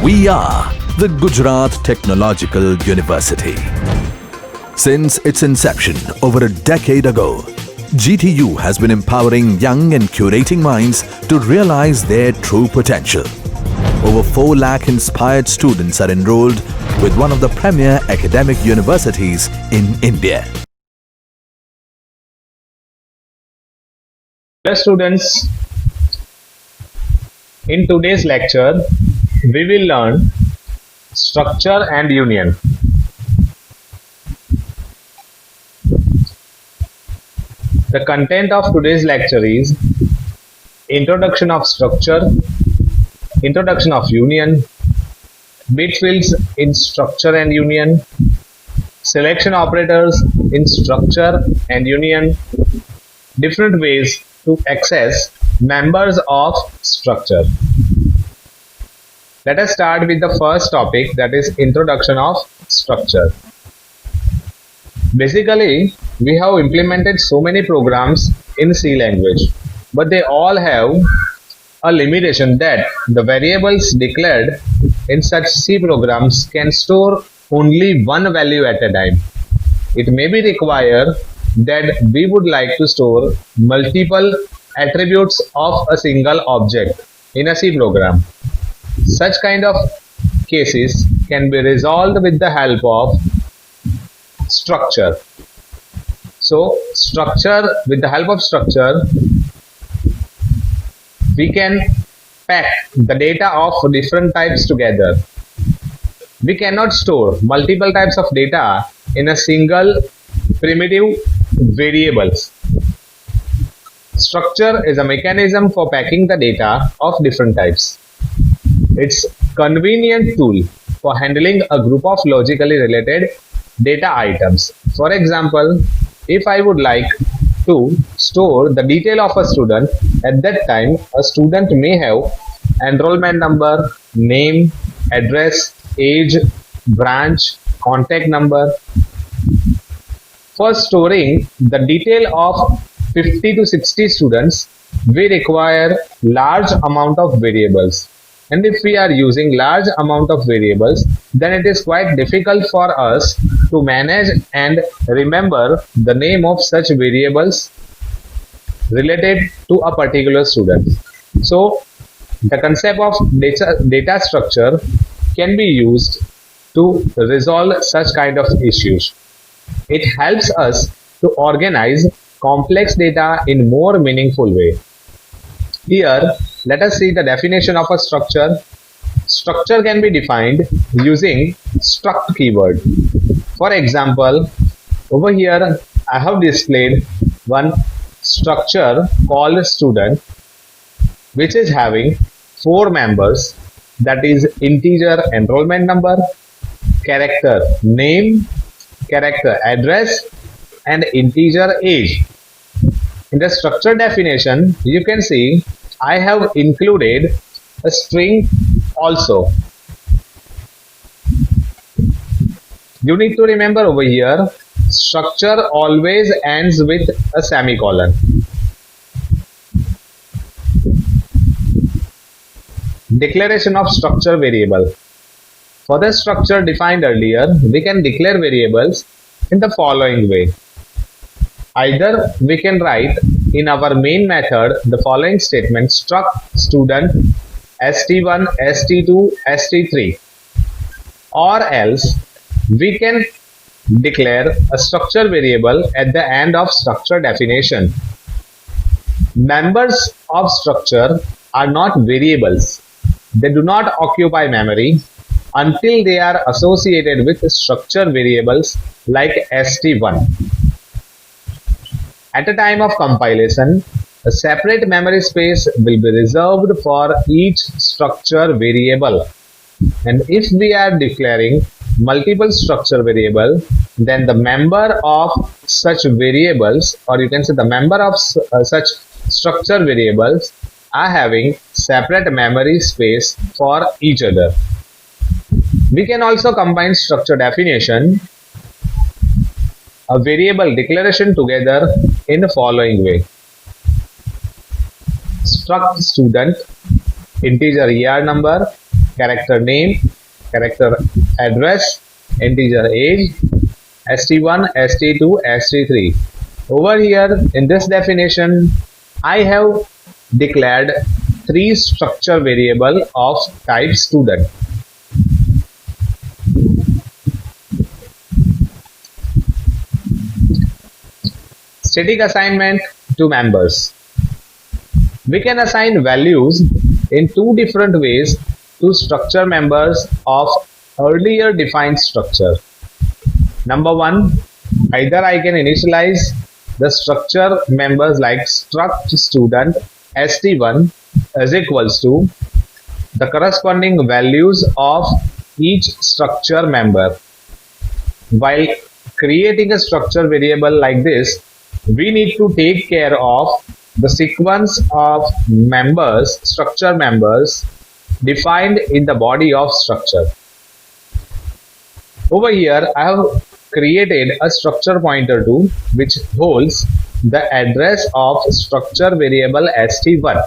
We are the Gujarat Technological University. Since its inception over a decade ago, GTU has been empowering young and curating minds to realize their true potential. Over 4 lakh inspired students are enrolled with one of the premier academic universities in India. Hello students, in today's lecture we will learn structure and union. The content of today's lecture is introduction of structure, introduction of union, bit fields in structure and union, selection operators in structure and union, different ways to access members of structure. Let us start with the first topic, that is introduction of structure. Basically, we have implemented so many programs in C language, but they all have a limitation that the variables declared in such C programs can store only one value at a time. It may be required that we would like to store multiple attributes of a single object in a C program. Such kind of cases can be resolved with the help of structure. So, with the help of structure, we can pack the data of different types together. We cannot store multiple types of data in a single primitive variables. Structure is a mechanism for packing the data of different types. It's convenient tool for handling a group of logically related data items. For example, if I would like to store the detail of a student, at that time a student may have enrollment number, name, address, age, branch, contact number. For storing the detail of 50 to 60 students, we require large amount of variables. And if we are using large amount of variables, then it is quite difficult for us to manage and remember the name of such variables related to a particular student. So, the concept of data structure can be used to resolve such kind of issues. It helps us to organize complex data in more meaningful way. Here, let us see the definition of a structure. Structure can be defined using struct keyword. For example, over here I have displayed one structure called student, which is having 4 members, that is integer enrollment number, character name, character address, and integer age. In the structure definition, you can see I have included a string also. You need to remember over here, structure always ends with a semicolon. Declaration of structure variable. For the structure defined earlier, we can declare variables in the following way. Either we can write in our main method the following statement: struct student st1, st2, st3, or else we can declare a structure variable at the end of structure definition. Members of structure are not variables. They do not occupy memory until they are associated with structure variables like st1. At the time of compilation, a separate memory space will be reserved for each structure variable. And if we are declaring multiple structure variable, then the member of such variables, or you can say the member of such structure variables, are having separate memory space for each other. We can also combine structure definition, a variable declaration together in the following way. Struct student integer ER number character name, character address, integer age, st1, st2, st3. Over here in this definition, I have declared three structure variable of type student. Static assignment to members. We can assign values in two different ways to structure members of earlier defined structure. Number one, either I can initialize the structure members like struct student st1 is equals to the corresponding values of each structure member. While creating a structure variable like this, we need to take care of the sequence of members, structure members defined in the body of structure. Over here, I have created a structure pointer to which holds the address of structure variable st1.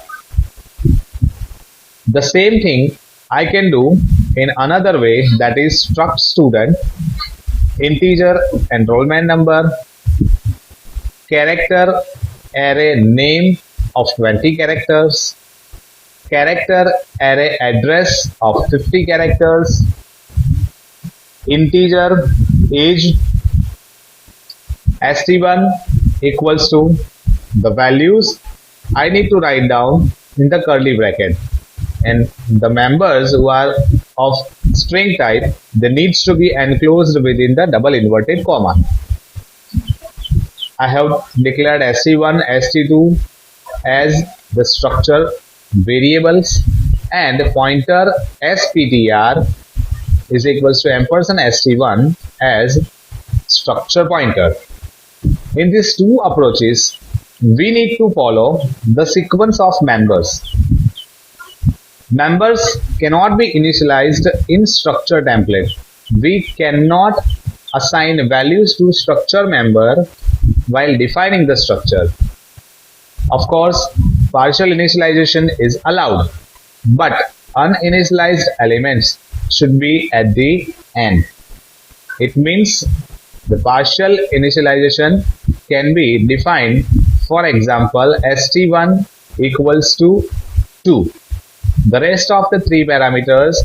The same thing I can do in another way, that is struct student integer enrollment number, character array name of 20 characters, character array address of 50 characters, integer age st1 equals to the values I need to write down in the curly bracket, and the members who are of string type, they needs to be enclosed within the double inverted comma. I have declared st1, st2 as the structure variables, and pointer sptr is equals to ampersand st1 as structure pointer. In these two approaches, we need to follow the sequence of members. Members cannot be initialized in structure template. We cannot assign values to structure member while defining the structure. Of course, partial initialization is allowed, but uninitialized elements should be at the end. It means the partial initialization can be defined, for example, st1 equals to 2. The rest of the three parameters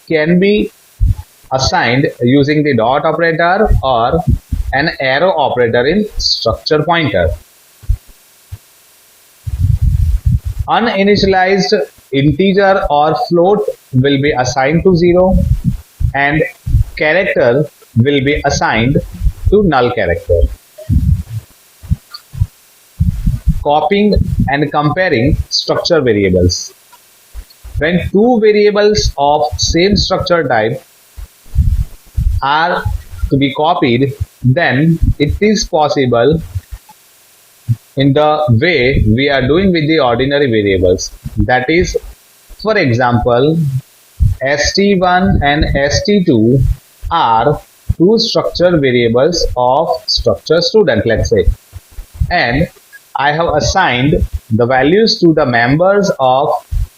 can be assigned using the dot operator or an arrow operator in structure pointer. Uninitialized integer or float will be assigned to 0, and character will be assigned to null character. Copying and comparing structure variables. When two variables of same structure type are to be copied, then it is possible in the way we are doing with the ordinary variables. That is, for example, st1 and st2 are two structure variables of structure student, let's say, and I have assigned the values to the members of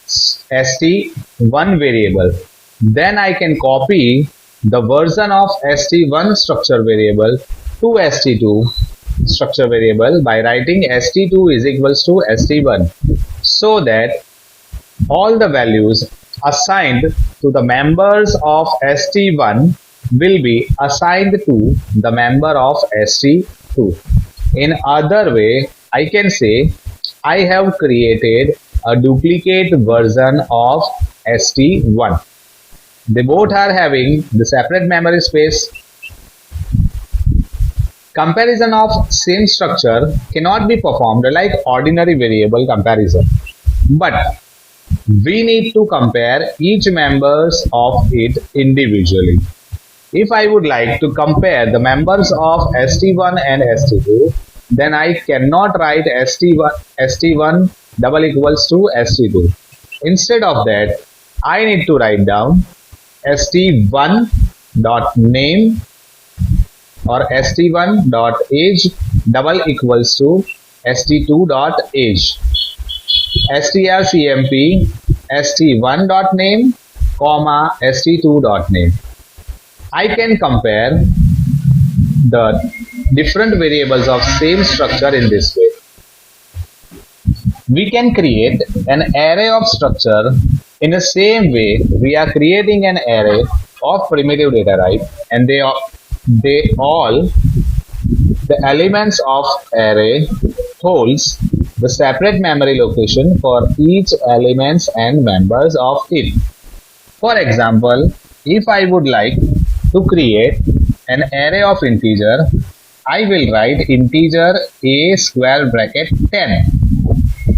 st1 variable. Then I can copy the version of st1 structure variable to st2 structure variable by writing st2 is equals to st1, so that all the values assigned to the members of st1 will be assigned to the member of st2. In other way, I can say I have created a duplicate version of st1. They both are having the separate memory space. Comparison of same structure cannot be performed like ordinary variable comparison, but we need to compare each members of it individually. If I would like to compare the members of st1 and st2, then I cannot write st1 double equals to st2. Instead of that, I need to write down st1 dot name or st1 dot age double equals to st2 dot age. strcmp st1 dot name comma st2.name. I can compare the different variables of same structure in this way. We can create an array of structure in the same way we are creating an array of primitive data, right? And they all the elements of array holds the separate memory location for each elements and members of it. For example, if I would like to create an array of integer, I will write integer a square bracket 10.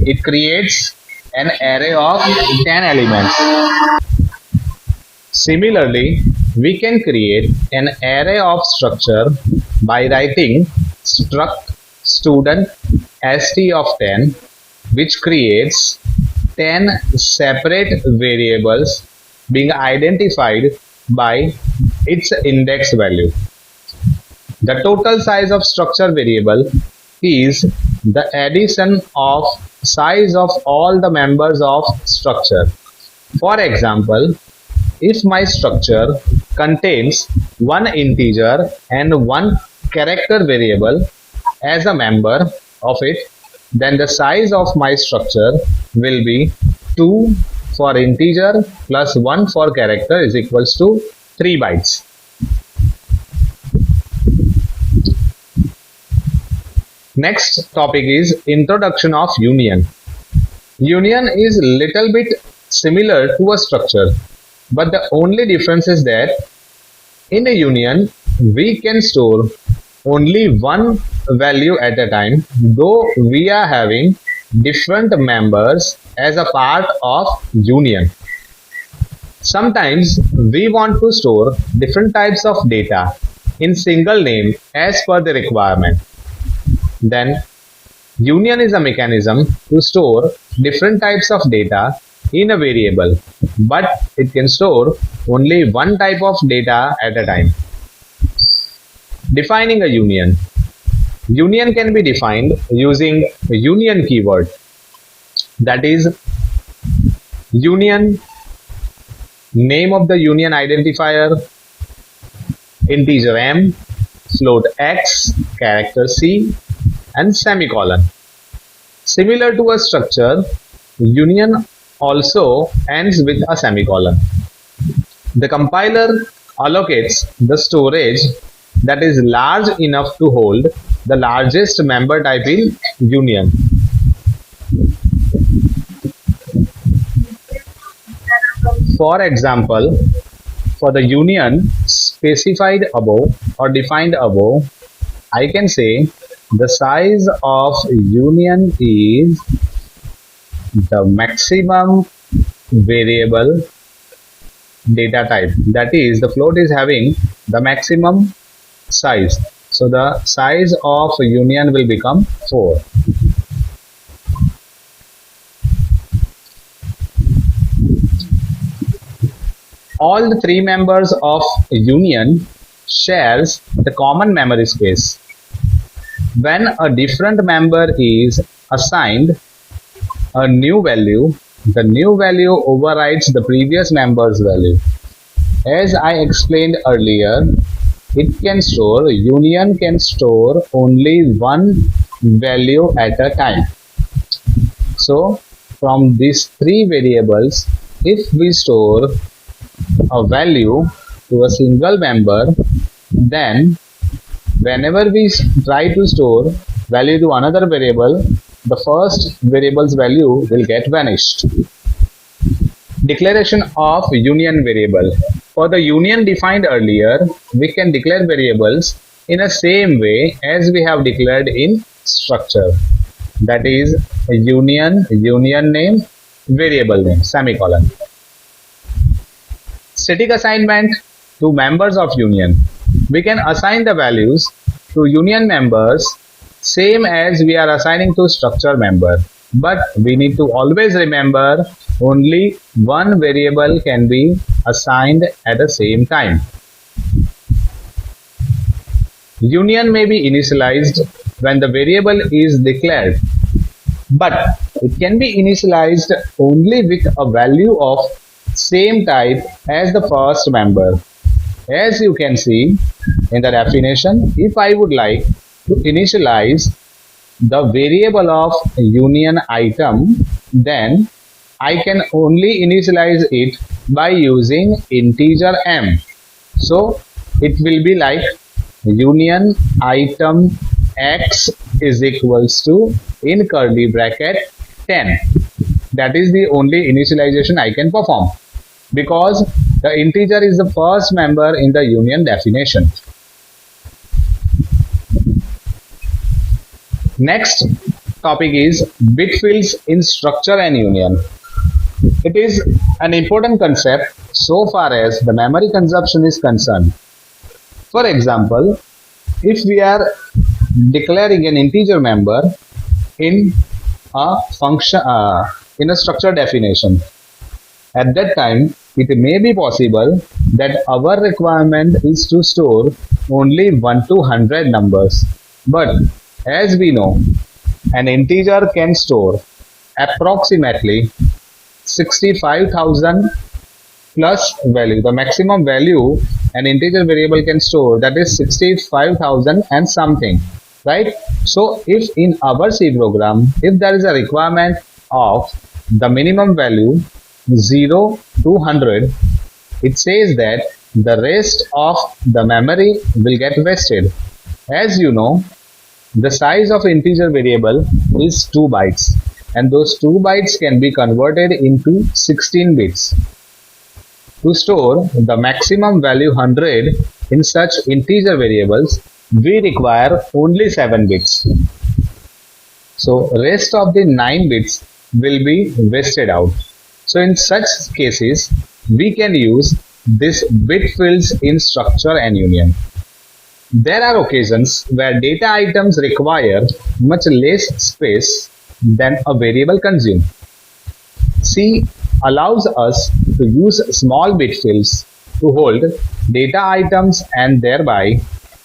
It creates an array of 10 elements. Similarly, we can create an array of structure by writing struct student st of 10, which creates 10 separate variables being identified by its index value. The total size of structure variable is the addition of size of all the members of structure. For example, if my structure contains one integer and one character variable as a member of it, then the size of my structure will be 2 for integer plus 1 for character is equals to 3 bytes. Next topic is introduction of union. Union is little bit similar to a structure, but the only difference is that in a union we can store only one value at a time, though we are having different members as a part of union. Sometimes we want to store different types of data in single name as per the requirement. Then union is a mechanism to store different types of data in a variable, but it can store only one type of data at a time. Defining a union. Union can be defined using a union keyword, that is union, name of the union identifier, integer m, float x, character c, and semicolon. Similar to a structure, union also ends with a semicolon. The compiler allocates the storage that is large enough to hold the largest member type in union. For example, for the union specified above or defined above, I can say the size of union is the maximum variable data type. That is, the float is having the maximum size. So the size of union will become 4. All the three members of union shares the common memory space. When a different member is assigned a new value, the new value overrides the previous member's value. As I explained earlier, union can store only one value at a time. So from these three variables, if we store a value to a single member, then whenever we try to store value to another variable, the first variable's value will get vanished. Declaration of union variable. For the union defined earlier, we can declare variables in the same way as we have declared in structure. That is a union name, variable name, semicolon. Static assignment to members of union. We can assign the values to union members same as we are assigning to structure member, but we need to always remember only one variable can be assigned at the same time. Union may be initialized when the variable is declared, but it can be initialized only with a value of same type as the first member. As you can see in the definition, if I would like to initialize the variable of union item, then I can only initialize it by using integer m. So it will be like union item x is equals to, in curly bracket, 10. That is the only initialization I can perform, because the integer is the first member in the union definition. Next topic is bit fields in structure and union. It is an important concept so far as the memory consumption is concerned. For example, if we are declaring an integer member in a function in a structure definition, at that time it may be possible that our requirement is to store only 1 to 100 numbers, but as we know, an integer can store approximately 65,000 plus value. The maximum value an integer variable can store, that is 65,000 and something, right? So if in our C program, if there is a requirement of the minimum value 0 to 100, it says that the rest of the memory will get wasted. As you know, the size of integer variable is 2 bytes, and those 2 bytes can be converted into 16 bits. To store the maximum value 100 in such integer variables, we require only 7 bits. So rest of the 9 bits will be wasted out. So in such cases, we can use this bit fields in structure and union. There are occasions where data items require much less space than a variable consumes. C allows us to use small bit fields to hold data items and thereby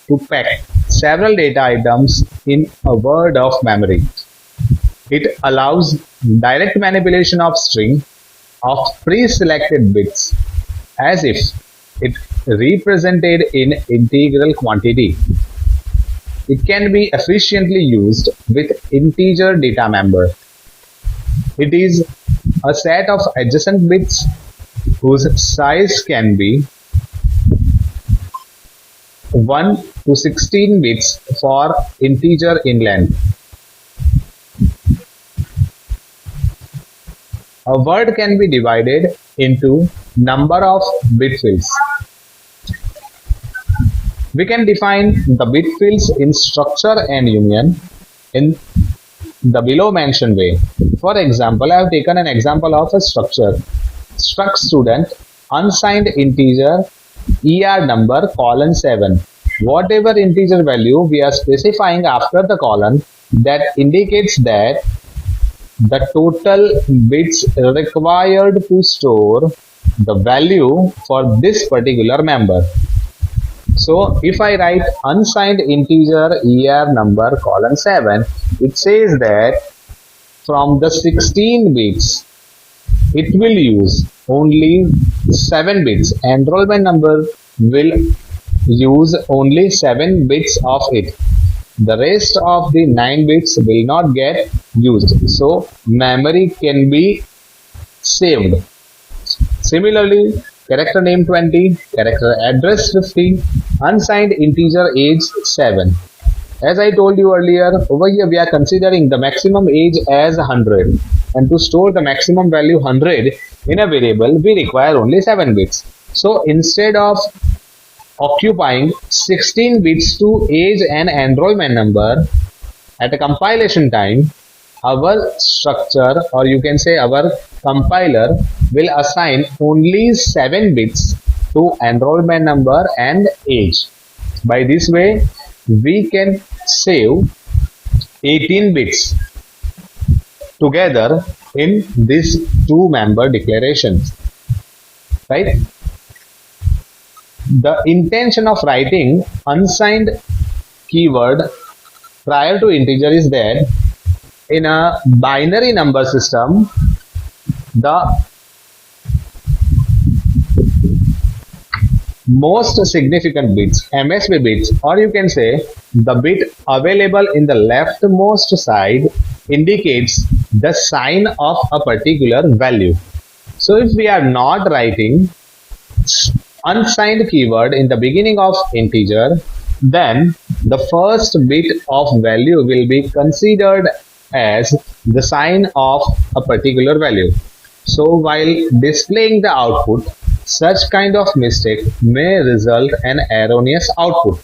to pack several data items in a word of memory. It allows direct manipulation of string of pre-selected bits as if it represented in integral quantity. It can be efficiently used with integer data member. It is a set of adjacent bits whose size can be 1 to 16 bits for integer in length. A word can be divided into number of bit fields. We can define the bit fields in structure and union in the below mentioned way. For example, I have taken an example of a structure. Struct student unsigned integer number colon 7. Whatever integer value we are specifying after the colon, that indicates that the total bits required to store the value for this particular member. So if I write unsigned integer number colon 7, it says that from the 16 bits, it will use only 7 bits. Enrollment number will use only 7 bits of it. The rest of the 9 bits will not get used. So memory can be saved. Similarly, character name 20, character address 50, unsigned integer age 7. As I told you earlier, over here we are considering the maximum age as 100, and to store the maximum value 100 in a variable, we require only 7 bits. So instead of occupying 16 bits to age and enrollment number, at a compilation time, our structure, or you can say our compiler, will assign only 7 bits to enrollment number and age. By this way, we can save 18 bits together in this two member declarations, right? The intention of writing unsigned keyword prior to integer is that in a binary number system, the most significant bits, MSB bits, or you can say the bit available in the leftmost side indicates the sign of a particular value. So if we are not writing unsigned keyword in the beginning of integer, then the first bit of value will be considered as the sign of a particular value. So while displaying the output, such kind of mistake may result an erroneous output.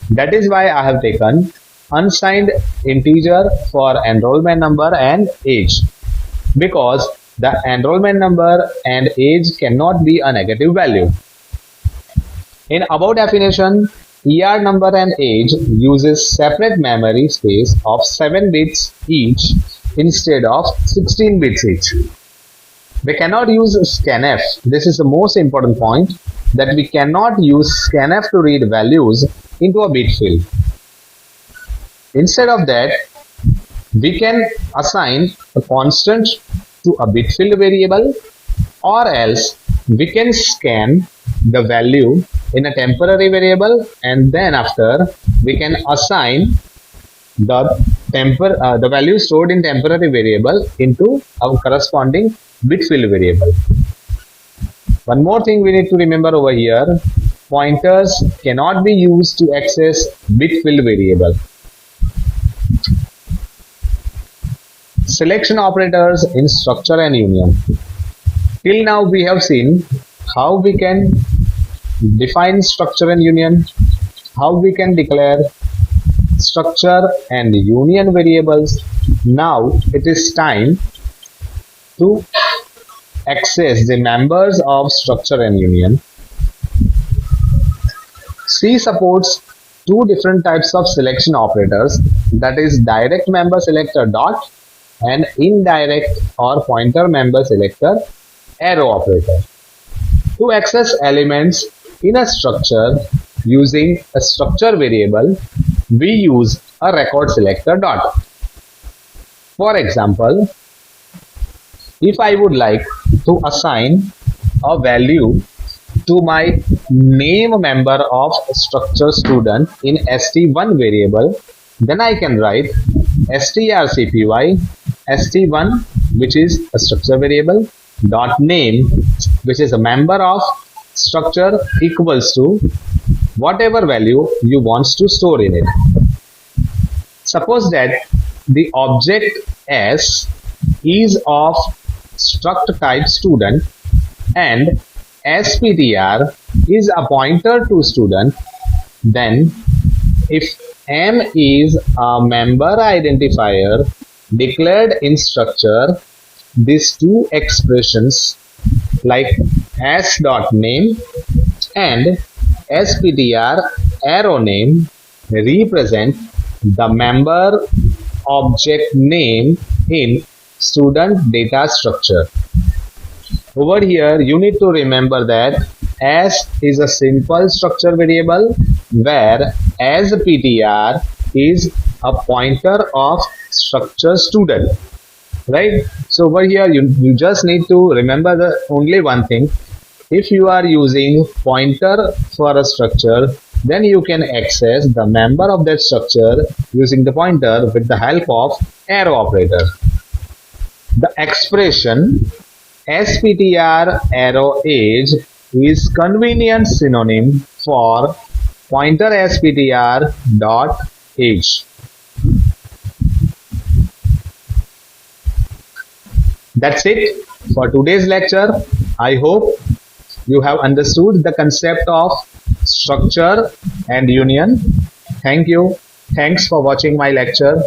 That is why I have taken unsigned integer for enrollment number and age, because the enrollment number and age cannot be a negative value. In above definition, ER number and age uses separate memory space of 7 bits each instead of 16 bits each. We cannot use scanf. This is the most important point, that we cannot use scanf to read values into a bit field. Instead of that, we can assign a constant to a bit field variable, or else we can scan the value in a temporary variable, and then after we can assign the value stored in temporary variable into our corresponding bit field variable. One more thing we need to remember over here, pointers cannot be used to access bit field variable. Selection operators in structure and union. Till now we have seen how we can define structure and union, how we can declare structure and union variables. Now it is time to access the members of structure and union. C supports two different types of selection operators, that is direct member selector dot and indirect or pointer member selector arrow operator. To access elements in a structure using a structure variable, we use a record selector dot. For example, if I would like to assign a value to my name member of structure student in st1 variable, then I can write strcpy st1, which is a structure variable, dot name, which is a member of structure, equals to whatever value you want to store in it. Suppose that the object S is of struct type student and SPTR is a pointer to student, then if M is a member identifier declared in structure, these two expressions like s.name and SPTR arrow name represent the member object name in student data structure. Over here you need to remember that S is a simple structure variable, where SPTR is a pointer of structure student, right? So over here you just need to remember the only one thing. If you are using pointer for a structure, then you can access the member of that structure using the pointer with the help of arrow operator. The expression SPTR arrow age is convenient synonym for pointer SPTR dot age. That's it for today's lecture. I hope you have understood the concept of structure and union. Thank you. Thanks for watching my lecture.